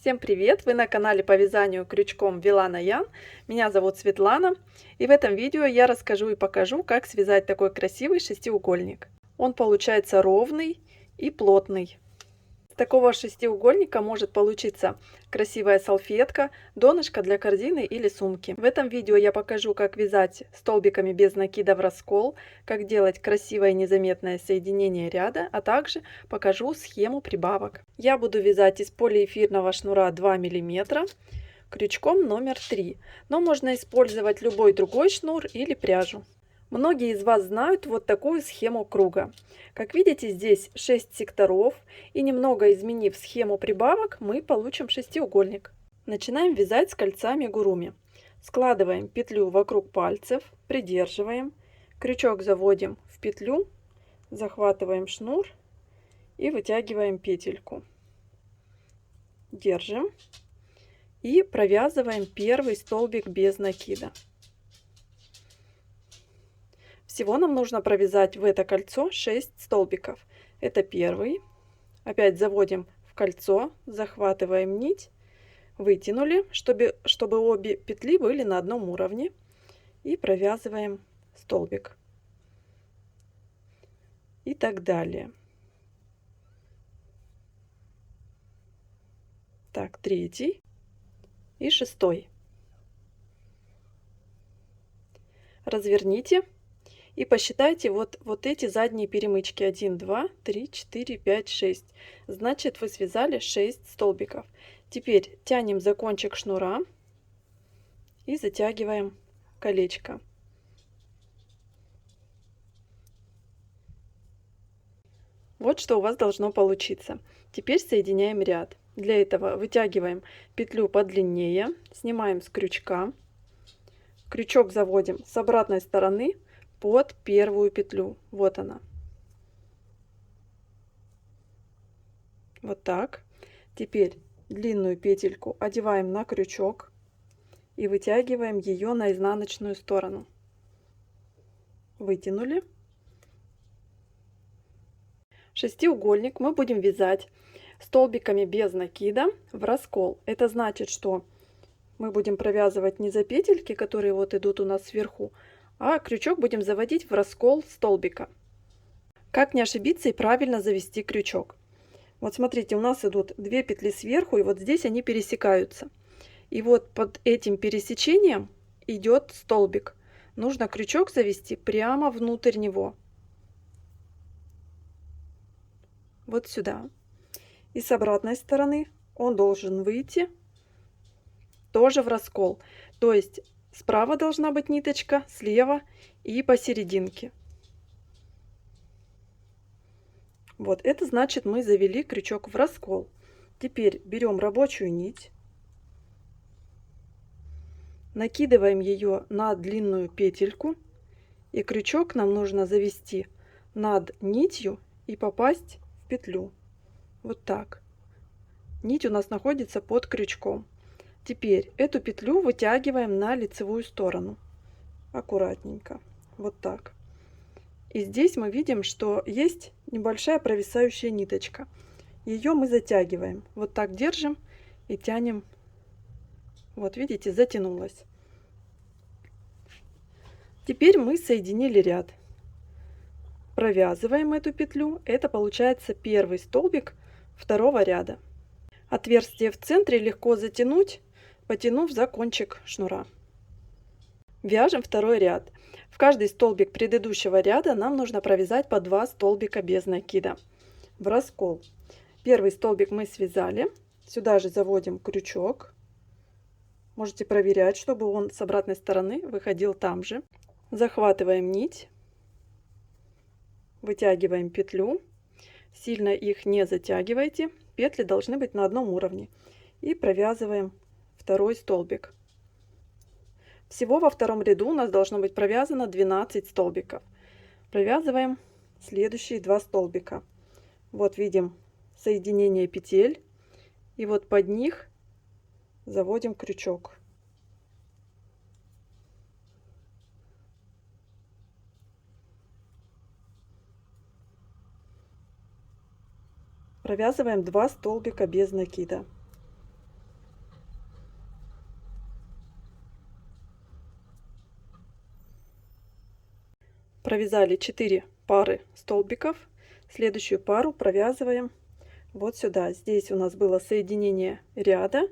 Всем привет! Вы на канале по вязанию крючком Вилана Ян. Меня зовут Светлана. И в этом видео я расскажу и покажу, как связать такой красивый шестиугольник. Он получается ровный и плотный. С такого шестиугольника может получиться красивая салфетка, донышко для корзины или сумки. В этом видео я покажу, как вязать столбиками без накида в раскол, как делать красивое и незаметное соединение ряда, а также покажу схему прибавок. Я буду вязать из полиэфирного шнура 2 мм крючком номер 3, но можно использовать любой другой шнур или пряжу. Многие из вас знают вот такую схему круга. Как видите, здесь 6 секторов, и немного изменив схему прибавок, мы получим шестиугольник. Начинаем вязать с кольца амигуруми. Складываем петлю вокруг пальцев, придерживаем, крючок заводим в петлю, захватываем шнур и вытягиваем петельку. Держим и провязываем первый столбик без накида. Всего нам нужно провязать в это кольцо 6 столбиков. Это первый. Опять заводим в кольцо, захватываем нить, вытянули, чтобы обе петли были на одном уровне. И провязываем столбик. И так далее. Так, третий и шестой. Разверните. И посчитайте вот эти задние перемычки. 1, 2, 3, 4, 5, 6. Значит, вы связали 6 столбиков. Теперь тянем за кончик шнура и затягиваем колечко. Вот что у вас должно получиться. Теперь соединяем ряд. Для этого вытягиваем петлю подлиннее, снимаем с крючка. Крючок заводим с обратной стороны под первую петлю. Вот она. Вот так. Теперь длинную петельку одеваем на крючок и вытягиваем ее на изнаночную сторону. Вытянули. Шестиугольник мы будем вязать столбиками без накида в раскол. Это значит, что мы будем провязывать не за петельки, которые вот идут у нас сверху, а крючок будем заводить в раскол столбика. Как не ошибиться и правильно завести крючок? Вот смотрите, у нас идут 2 петли сверху, и вот здесь они пересекаются. И вот под этим пересечением идет столбик. Нужно крючок завести прямо внутрь него. Вот сюда. И с обратной стороны он должен выйти тоже в раскол. То есть справа должна быть ниточка, слева и посерединке. Вот это значит, мы завели крючок в раскол. Теперь берем рабочую нить, накидываем ее на длинную петельку, и крючок нам нужно завести над нитью и попасть в петлю. Вот так. Нить у нас находится под крючком. Теперь эту петлю вытягиваем на лицевую сторону. Аккуратненько. Вот так. И здесь мы видим, что есть небольшая провисающая ниточка. Ее мы затягиваем. Вот так держим и тянем. Вот видите, затянулась. Теперь мы соединили ряд. Провязываем эту петлю. Это получается первый столбик второго ряда. Отверстие в центре легко затянуть, потянув за кончик шнура. Вяжем второй ряд. В каждый столбик предыдущего ряда нам нужно провязать по 2 столбика без накида в раскол. Первый столбик мы связали. Сюда же заводим крючок. Можете проверять, чтобы он с обратной стороны выходил там же. Захватываем нить. Вытягиваем петлю. Сильно их не затягивайте. Петли должны быть на одном уровне. И провязываем второй столбик. Всего во втором ряду у нас должно быть провязано 12 столбиков. Провязываем следующие 2 столбика. Вот видим соединение петель. И вот под них заводим крючок. Провязываем 2 столбика без накида. провязали 4 пары столбиков. Следующую пару провязываем вот сюда. Здесь у нас было соединение ряда.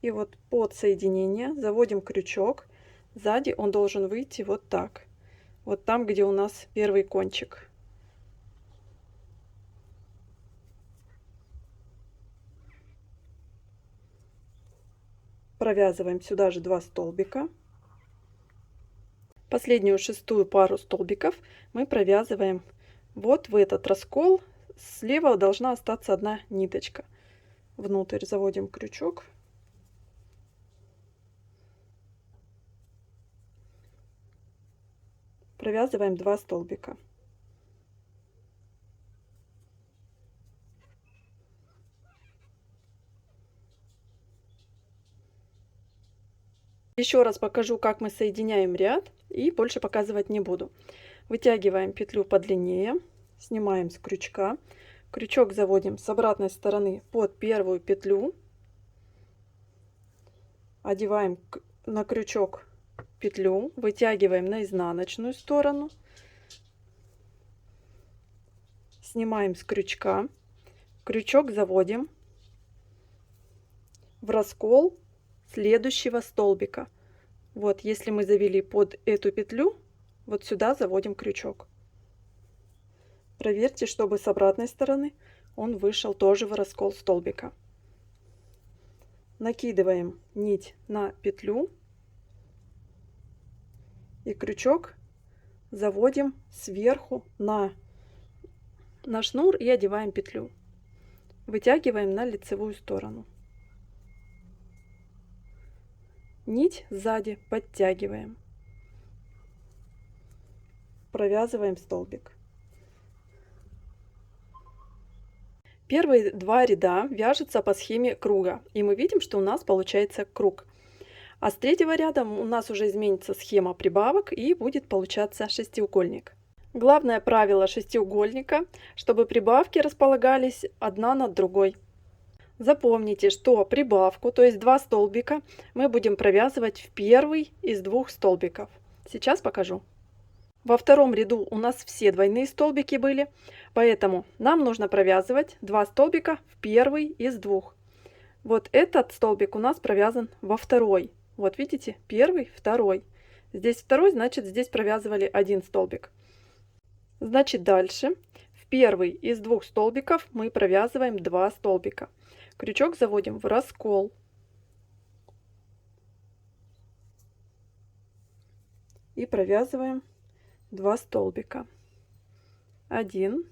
И вот под соединение заводим крючок. Сзади он должен выйти вот так. Вот там, где у нас первый кончик. Провязываем сюда же 2 столбика. Последнюю 6-ю пару столбиков мы провязываем вот в этот раскол. Слева должна остаться одна ниточка. Внутрь заводим крючок. Провязываем 2 столбика. Еще раз покажу, как мы соединяем ряд, и больше показывать не буду. Вытягиваем петлю подлиннее, снимаем с крючка. Крючок заводим с обратной стороны под первую петлю. Одеваем на крючок петлю, вытягиваем на изнаночную сторону. Снимаем с крючка. Крючок заводим в раскол следующего столбика. Вот, если мы завели под эту петлю, вот сюда заводим крючок. Проверьте, чтобы с обратной стороны он вышел тоже в раскол столбика. Накидываем нить на петлю и крючок заводим сверху на шнур и одеваем петлю. Вытягиваем на лицевую сторону. Нить сзади подтягиваем. Провязываем столбик. Первые 2 ряда вяжутся по схеме круга. И мы видим, что у нас получается круг. А с 3-го ряда у нас уже изменится схема прибавок и будет получаться шестиугольник. Главное правило шестиугольника, чтобы прибавки располагались одна над другой. Запомните, что прибавку, то есть 2 столбика, мы будем провязывать в первый из 2 столбиков. Сейчас покажу. Во втором ряду у нас все двойные столбики были, поэтому нам нужно провязывать 2 столбика в первый из 2. Вот этот столбик у нас провязан во второй. Вот видите, первый, второй. Здесь второй, значит здесь провязывали 1 столбик. Значит дальше в первый из 2 столбиков мы провязываем 2 столбика. Крючок заводим в раскол. И провязываем 2 столбика. 1.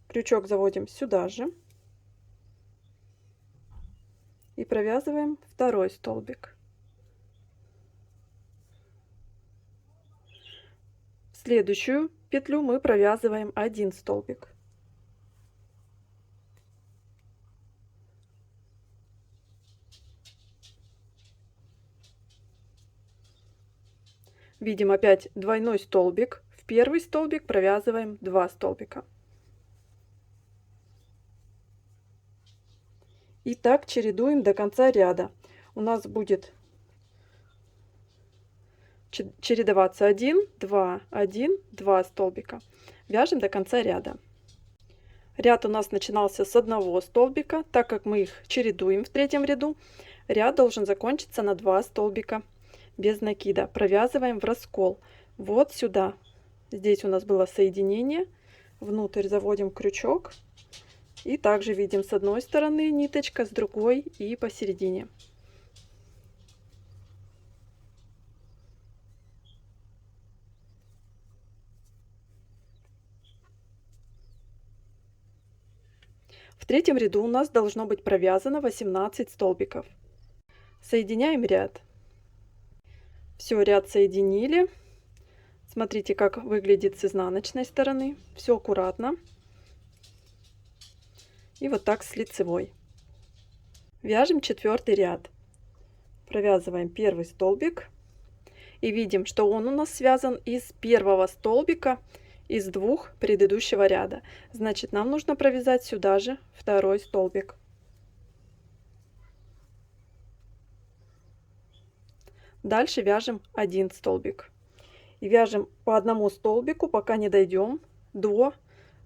Крючок заводим сюда же. И провязываем 2 столбик. В следующую петлю мы провязываем 1 столбик. Видим опять двойной столбик. В первый столбик провязываем 2 столбика. И так чередуем до конца ряда. У нас будет чередоваться 1, 2, 1, 2 столбика. Вяжем до конца ряда. Ряд у нас начинался с 1 столбика. Так как мы их чередуем в 3-м ряду, ряд должен закончиться на 2 столбика без накида. Провязываем в раскол вот сюда. Здесь у нас было соединение. Внутрь заводим крючок. И также видим с одной стороны ниточка, с другой и посередине. В 3-м ряду у нас должно быть провязано 18 столбиков. Соединяем ряд. Все, ряд соединили. Смотрите, как выглядит с изнаночной стороны. Все аккуратно. И вот так с лицевой. Вяжем 4-й ряд. Провязываем первый столбик. И видим, что он у нас связан из первого столбика из 2 предыдущего ряда. Значит, нам нужно провязать сюда же 2-й столбик. Дальше вяжем 1 столбик. И вяжем по одному столбику, пока не дойдем до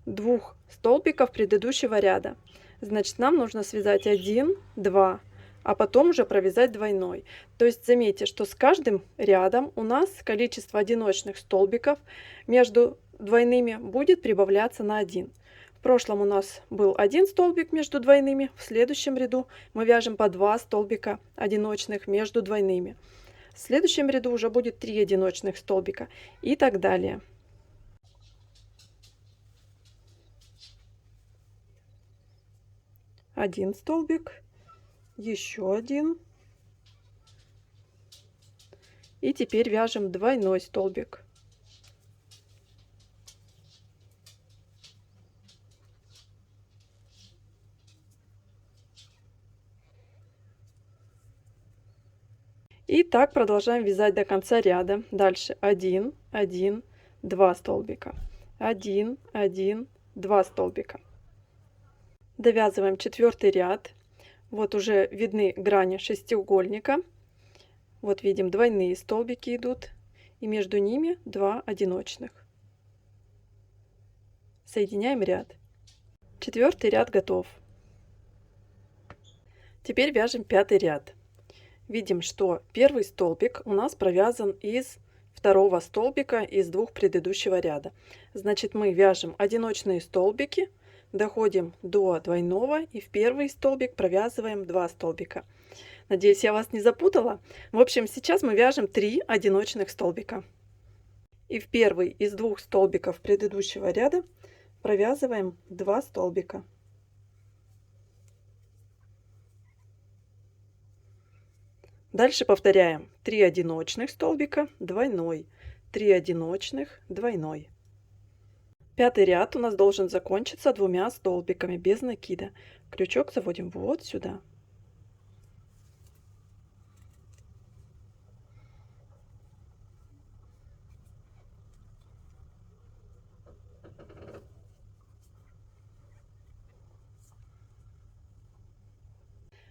2 столбиков предыдущего ряда. Значит, нам нужно связать 1, 2, а потом уже провязать двойной. То есть заметьте, что с каждым рядом у нас количество одиночных столбиков между двойными будет прибавляться на 1. В прошлом у нас был 1 столбик между двойными, в следующем ряду мы вяжем по 2 столбика одиночных между двойными. В следующем ряду уже будет 3 одиночных столбика и так далее. Один столбик, еще один. И теперь вяжем двойной столбик. И так продолжаем вязать до конца ряда. Дальше 1, 1, 2 столбика. 1, 1, 2 столбика. Довязываем 4 ряд. Вот уже видны грани шестиугольника. Вот видим, двойные столбики идут. И между ними 2 одиночных. Соединяем ряд. 4 ряд готов. Теперь вяжем 5 ряд. Видим, что первый столбик у нас провязан из второго столбика из 2 предыдущего ряда. Значит, мы вяжем одиночные столбики, доходим до двойного и в первый столбик провязываем 2 столбика. Надеюсь, я вас не запутала. В общем, сейчас мы вяжем 3 одиночных столбика. И в первый из 2 столбиков предыдущего ряда провязываем 2 столбика. Дальше повторяем 3 одиночных столбика, двойной, 3 одиночных, двойной. 5 ряд у нас должен закончиться 2 столбиками без накида. Крючок заводим вот сюда.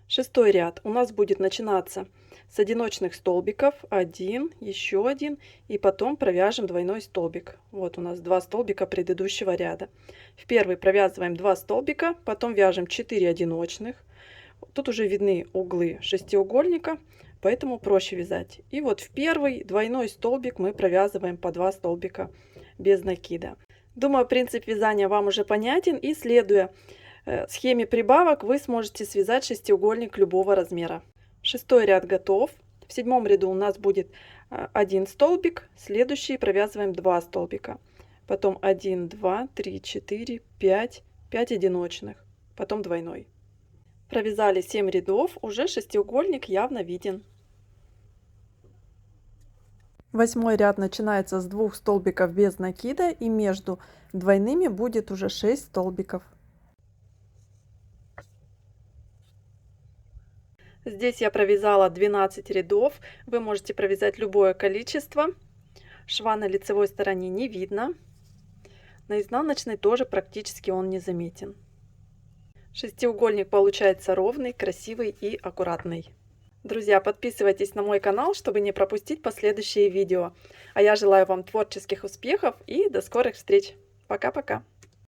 Шестой ряд у нас будет начинаться с одиночных столбиков, 1, еще один, и потом провяжем двойной столбик. Вот у нас 2 столбика предыдущего ряда. В первый провязываем 2 столбика, потом вяжем 4 одиночных. Тут уже видны углы шестиугольника, поэтому проще вязать. И вот в первый двойной столбик мы провязываем по 2 столбика без накида. Думаю, принцип вязания вам уже понятен, и следуя схеме прибавок вы сможете связать шестиугольник любого размера. 6 ряд готов. В 7 ряду у нас будет 1 столбик, следующий провязываем 2 столбика, потом 1, 2, 3, 4, 5, 5 одиночных, потом двойной. Провязали 7 рядов, уже шестиугольник явно виден. 8 ряд начинается с 2 столбиков без накида, и между двойными будет уже 6 столбиков. Здесь я провязала 12 рядов. Вы можете провязать любое количество. Шва на лицевой стороне не видно. На изнаночной тоже практически он не заметен. Шестиугольник получается ровный, красивый и аккуратный. Друзья, подписывайтесь на мой канал, чтобы не пропустить последующие видео. А я желаю вам творческих успехов и до скорых встреч. Пока-пока.